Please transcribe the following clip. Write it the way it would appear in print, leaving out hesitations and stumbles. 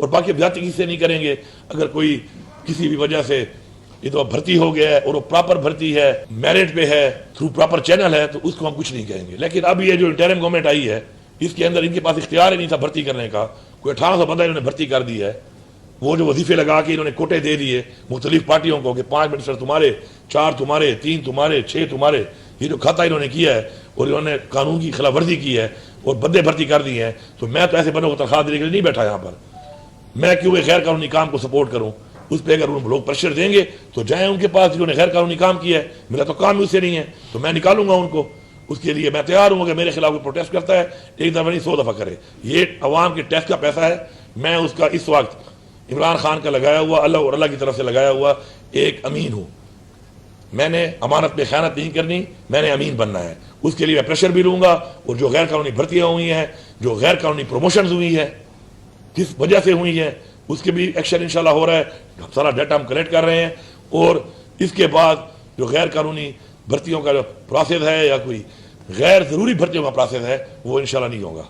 اور باقی زیادتی کسی سے نہیں کریں گے. اگر کوئی کسی بھی وجہ سے یہ تو بھرتی ہو گیا ہے اور وہ پراپر بھرتی ہے، میرٹ پہ ہے، تھرو پراپر چینل ہے، تو اس کو ہم کچھ نہیں کہیں گے. لیکن اب یہ جو انٹرم گورنمنٹ آئی ہے اس کے اندر ان کے پاس اختیار ہی نہیں تھا بھرتی کرنے کا. کوئی 1800 بندہ انہوں نے بھرتی کر دی ہے. وہ جو وظیفے لگا کے انہوں نے کوٹے دے دیے مختلف پارٹیوں کو کہ 5 منسٹر تمہارے، 4 تمہارے، 3 تمہارے، 6 تمہارے. یہ جو کھاتا انہوں نے کیا ہے اور انہوں نے قانون کی خلاف ورزی کی ہے اور بندے بھرتی کر دی ہیں. تو میں تو ایسے بندوں کو تنخواہ دینے کے لیے نہیں بیٹھا یہاں پر. میں کیوں ایک غیر قانونی کام کو سپورٹ کروں؟ اس پہ اگر لوگ پریشر دیں گے تو جائیں ان کے پاس جنہوں نے غیر قانونی کام کیا ہے. میرا تو کام ہی اس سے نہیں ہے تو میں نکالوں گا ان کو. اس کے لیے میں تیار ہوں کہ میرے خلاف کوئی پروٹیسٹ کرتا ہے ایک دفعہ نہیں 100 دفعہ کرے. یہ عوام کے ٹیکس کا پیسہ ہے. میں اس کا اس وقت عمران خان کا لگایا ہوا، اللہ اور اللہ کی طرف سے لگایا ہوا ایک امین ہوں. میں نے امانت پہ خیانت نہیں کرنی، میں نے امین بننا ہے. اس کے لیے میں پریشر بھی لوں گا. اور جو غیر قانونی بھرتیاں ہوئی ہیں، جو غیر قانونی پروموشنز ہوئی ہیں، کس وجہ سے ہوئی ہیں، اس کے بھی ایکشن انشاءاللہ ہو رہا ہے. سارا ڈیٹا ہم کلیکٹ کر رہے ہیں. اور اس کے بعد جو غیر قانونی بھرتیوں کا جو پروسیس ہے یا کوئی غیر ضروری بھرتیوں کا پروسیس ہے وہ انشاءاللہ نہیں ہوگا.